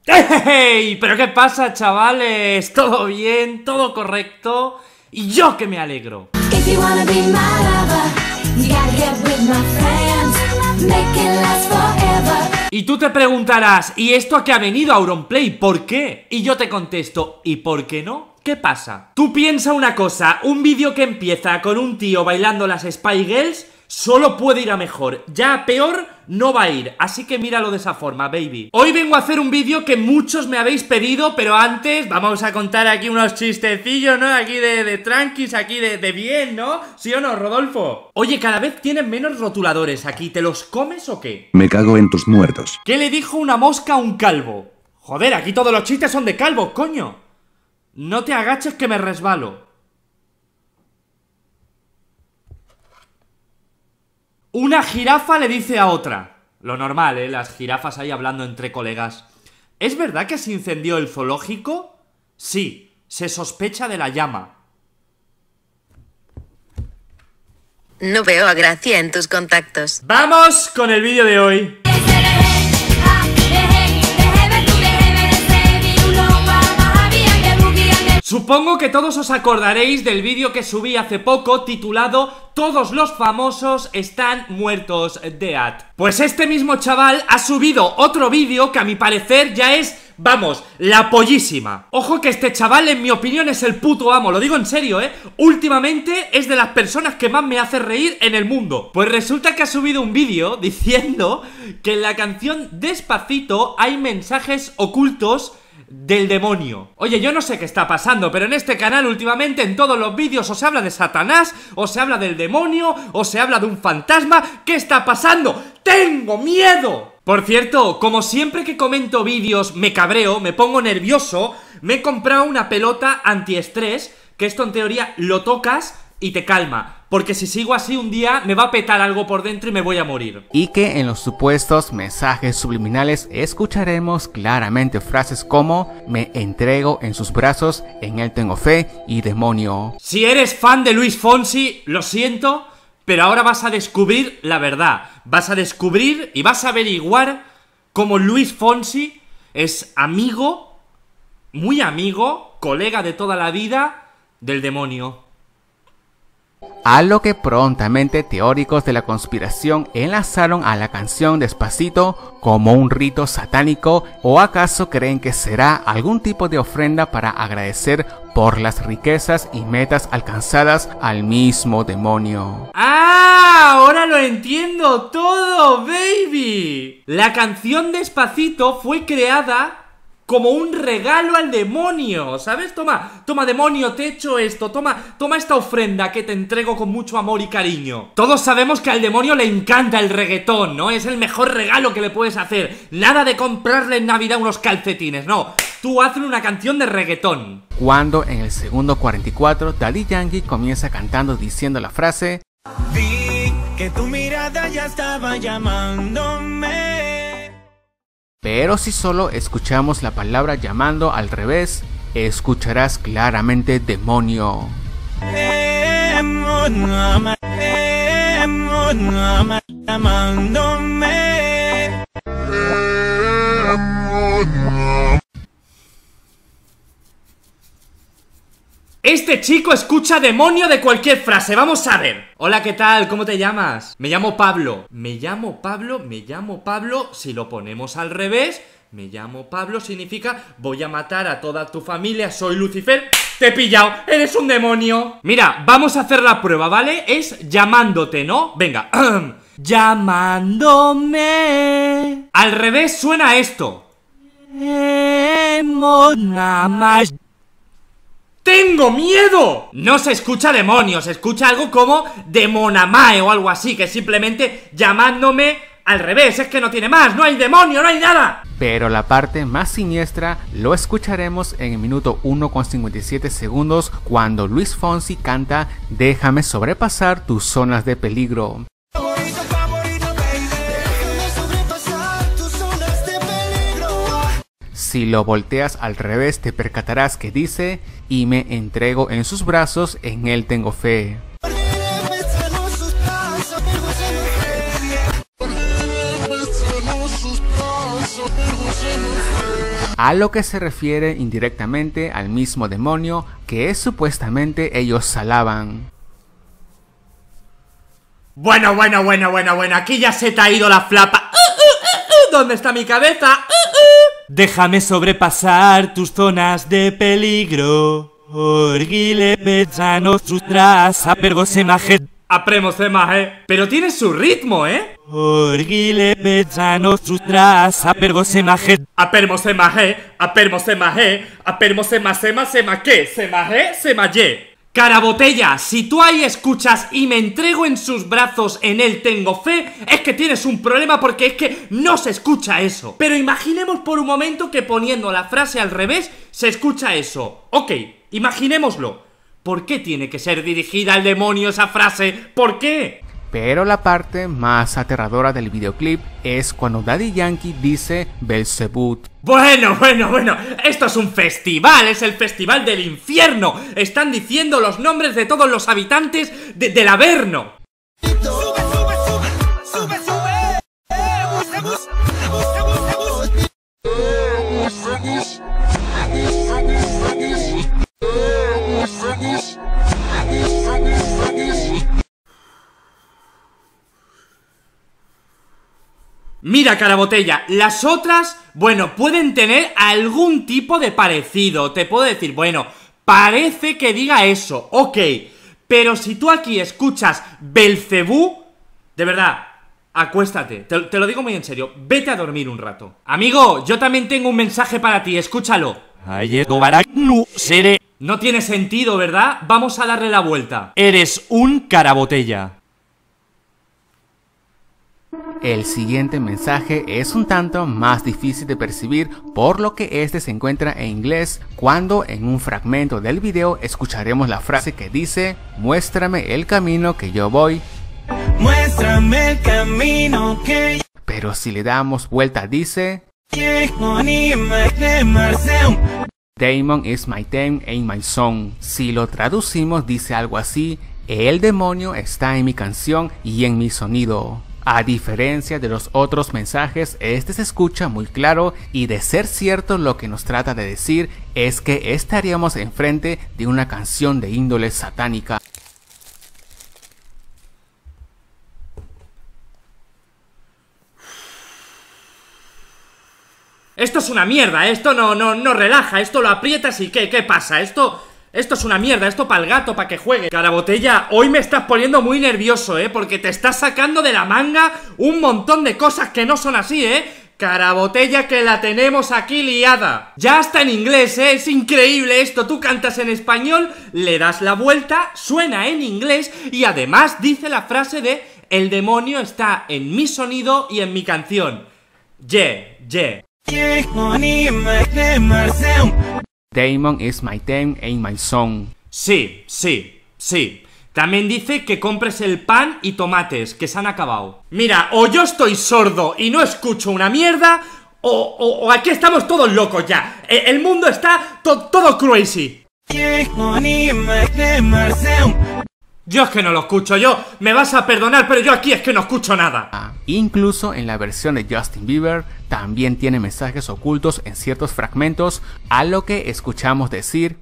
¡Hey! ¿Pero qué pasa, chavales? ¿Todo bien? ¿Todo correcto? Y yo que me alegro. Y tú te preguntarás, ¿y esto a qué ha venido, Auronplay? ¿Por qué? Y yo te contesto, ¿y por qué no? ¿Qué pasa? Tú piensa una cosa, un vídeo que empieza con un tío bailando las Spy Girls solo puede ir a mejor, ya a peor no va a ir, así que míralo de esa forma, baby. Hoy vengo a hacer un vídeo que muchos me habéis pedido, pero antes vamos a contar aquí unos chistecillos, ¿no? Aquí de tranquis, aquí de bien, ¿no? ¿Sí o no, Rodolfo? Oye, cada vez tienen menos rotuladores aquí, ¿te los comes o qué? Me cago en tus muertos. ¿Qué le dijo una mosca a un calvo? Joder, aquí todos los chistes son de calvos, coño. No te agaches que me resbalo. Una jirafa le dice a otra. Lo normal, las jirafas ahí hablando entre colegas. ¿Es verdad que se incendió el zoológico? Sí, se sospecha de la llama. No veo a Gracia en tus contactos. ¡Vamos con el vídeo de hoy! Supongo que todos os acordaréis del vídeo que subí hace poco titulado "Todos los famosos están muertos, Dead". Pues este mismo chaval ha subido otro vídeo que a mi parecer ya es, vamos, la pollísima. Ojo que este chaval en mi opinión es el puto amo, lo digo en serio, últimamente es de las personas que más me hace reír en el mundo. Pues resulta que ha subido un vídeo diciendo que en la canción Despacito hay mensajes ocultos del demonio. Oye, yo no sé qué está pasando, pero en este canal últimamente en todos los vídeos o se habla de Satanás, o se habla del demonio, o se habla de un fantasma. ¿Qué está pasando? ¡Tengo miedo! Por cierto, como siempre que comento vídeos me cabreo, me pongo nervioso, me he comprado una pelota antiestrés, que esto en teoría lo tocas y te calma, porque si sigo así un día me va a petar algo por dentro y me voy a morir. Y que en los supuestos mensajes subliminales escucharemos claramente frases como "me entrego en sus brazos, en él tengo fe" y "demonio". Si eres fan de Luis Fonsi, lo siento, pero ahora vas a descubrir la verdad. Vas a descubrir y vas a averiguar cómo Luis Fonsi es amigo, muy amigo, colega de toda la vida del demonio. A lo que prontamente teóricos de la conspiración enlazaron a la canción Despacito como un rito satánico, o acaso creen que será algún tipo de ofrenda para agradecer por las riquezas y metas alcanzadas al mismo demonio. ¡Ah! Ahora lo entiendo todo, baby. La canción Despacito fue creada como un regalo al demonio, ¿sabes? Toma, demonio, te he hecho esto, toma esta ofrenda que te entrego con mucho amor y cariño. Todos sabemos que al demonio le encanta el reggaetón, ¿no? Es el mejor regalo que le puedes hacer. Nada de comprarle en Navidad unos calcetines, no. Tú hazle una canción de reggaetón. Cuando en el segundo 44 Daddy Yankee comienza cantando diciendo la frase: "Vi que tu mirada ya estaba llamándome". Pero si solo escuchamos la palabra llamando al revés, escucharás claramente demonio. Este chico escucha demonio de cualquier frase, vamos a ver. Hola, ¿qué tal? ¿Cómo te llamas? Me llamo Pablo. Me llamo Pablo. Si lo ponemos al revés, me llamo Pablo significa voy a matar a toda tu familia, soy Lucifer. Te he pillado, eres un demonio. Mira, vamos a hacer la prueba, ¿vale? Es llamándote, ¿no? Venga. Llamándome. Al revés suena esto. ¡Tengo miedo! No se escucha demonio, se escucha algo como demonamae o algo así, que simplemente llamándome al revés, es que no tiene más, no hay demonio, no hay nada. Pero la parte más siniestra lo escucharemos en el minuto 1:57 segundos, cuando Luis Fonsi canta "Déjame sobrepasar tus zonas de peligro". Si lo volteas al revés te percatarás que dice "y me entrego en sus brazos, en él tengo fe". a lo que se refiere indirectamente al mismo demonio que supuestamente ellos alaban. Bueno, aquí ya se te ha ido la flapa. ¿Dónde está mi cabeza? Déjame sobrepasar tus zonas de peligro. Orgile Bezzano sustras apergosemaje. Apremosemaje. Pero tiene su ritmo, ¿eh? Orgile Bezzano sustras apergosemaje. Apermosemaje. Apermosemasemaje. Semaje. Carabotella, si tú ahí escuchas y me entrego en sus brazos, en él tengo fe, es que tienes un problema porque es que no se escucha eso. Pero imaginemos por un momento que poniendo la frase al revés se escucha eso. Ok, imaginémoslo. ¿Por qué tiene que ser dirigida al demonio esa frase? ¿Por qué? Pero la parte más aterradora del videoclip es cuando Daddy Yankee dice Belzebut. Bueno, esto es un festival, es el festival del infierno. Están diciendo los nombres de todos los habitantes del Averno. Mira, Carabotella, las otras, bueno, pueden tener algún tipo de parecido. Te puedo decir, bueno, parece que diga eso, ok. Pero si tú aquí escuchas Belcebú, de verdad, acuéstate, te lo digo muy en serio, vete a dormir un rato. Amigo, yo también tengo un mensaje para ti, escúchalo. No tiene sentido, ¿verdad? Vamos a darle la vuelta. Eres un carabotella. El siguiente mensaje es un tanto más difícil de percibir, por lo que este se encuentra en inglés, cuando en un fragmento del video escucharemos la frase que dice: muéstrame el camino que yo voy. Muéstrame el camino que... Pero si le damos vuelta dice: Demon is my theme and my song. Si lo traducimos dice algo así: el demonio está en mi canción y en mi sonido. A diferencia de los otros mensajes, este se escucha muy claro, y de ser cierto lo que nos trata de decir es que estaríamos enfrente de una canción de índole satánica. Esto es una mierda, esto no relaja, esto lo aprietas y ¿qué pasa? Esto es una mierda, esto para el gato, para que juegue. Carabotella, hoy me estás poniendo muy nervioso, porque te estás sacando de la manga un montón de cosas que no son así, Carabotella, que la tenemos aquí liada. Ya está en inglés, es increíble esto. Tú cantas en español, le das la vuelta, suena en inglés y además dice la frase de: el demonio está en mi sonido y en mi canción. Demon is my theme and my song. Sí. También dice que compres el pan y tomates, que se han acabado. Mira, o yo estoy sordo y no escucho una mierda, o aquí estamos todos locos ya. El mundo está todo crazy. Yo es que no lo escucho, me vas a perdonar, pero yo aquí es que no escucho nada. Incluso en la versión de Justin Bieber también tiene mensajes ocultos en ciertos fragmentos, a lo que escuchamos decir: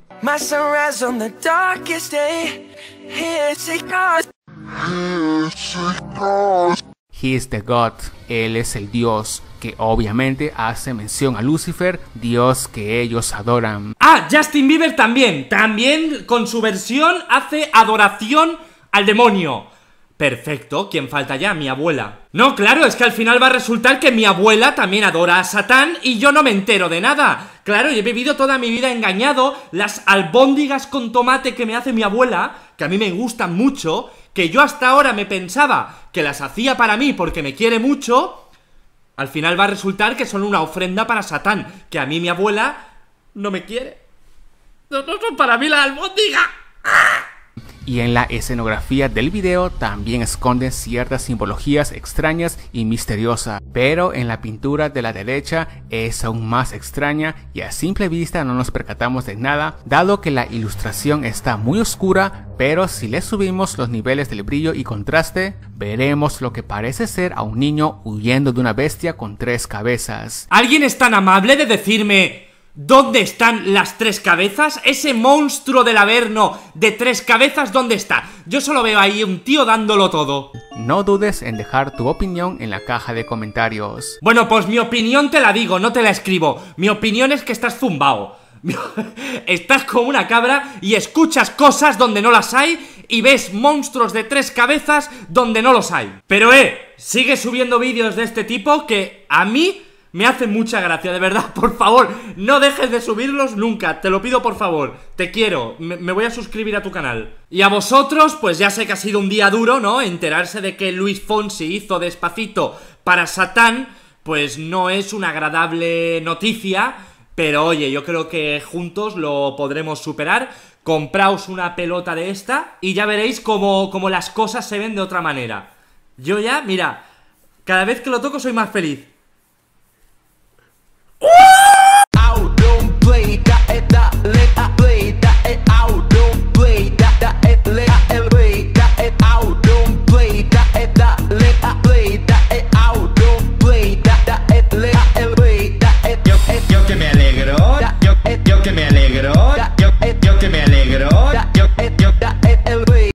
He is the God, él es el Dios, que obviamente hace mención a Lucifer, Dios que ellos adoran. Justin Bieber también con su versión hace adoración al demonio. Perfecto, ¿quién falta ya? Mi abuela. No, claro, es que al final va a resultar que mi abuela también adora a Satán y yo no me entero de nada. Claro, yo he vivido toda mi vida engañado. Las albóndigas con tomate que me hace mi abuela, que a mí me gustan mucho, que yo hasta ahora me pensaba que las hacía para mí porque me quiere mucho, al final va a resultar que son una ofrenda para Satán, que a mí mi abuela no me quiere. No, para mí la albóndiga. y en la escenografía del video también esconden ciertas simbologías extrañas y misteriosas, pero en la pintura de la derecha es aún más extraña y a simple vista no nos percatamos de nada, dado que la ilustración está muy oscura, pero si le subimos los niveles del brillo y contraste, veremos lo que parece ser a un niño huyendo de una bestia con 3 cabezas. ¿Alguien es tan amable de decirme dónde están las 3 cabezas? Ese monstruo del Averno de 3 cabezas, ¿dónde está? Yo solo veo ahí un tío dándolo todo. No dudes en dejar tu opinión en la caja de comentarios. Bueno, pues mi opinión te la digo, no te la escribo. Mi opinión es que estás zumbao. Estás como una cabra y escuchas cosas donde no las hay y ves monstruos de 3 cabezas donde no los hay. Pero sigue subiendo vídeos de este tipo que a mí me hace mucha gracia, de verdad. Por favor, no dejes de subirlos nunca, te lo pido por favor. Te quiero, me voy a suscribir a tu canal. Y a vosotros, pues ya sé que ha sido un día duro, ¿no? Enterarse de que Luis Fonsi hizo Despacito para Satán, pues no es una agradable noticia. Pero oye, yo creo que juntos lo podremos superar. Compraos una pelota de esta y ya veréis cómo las cosas se ven de otra manera. Yo ya, mira, cada vez que lo toco soy más feliz. Yo que me alegro,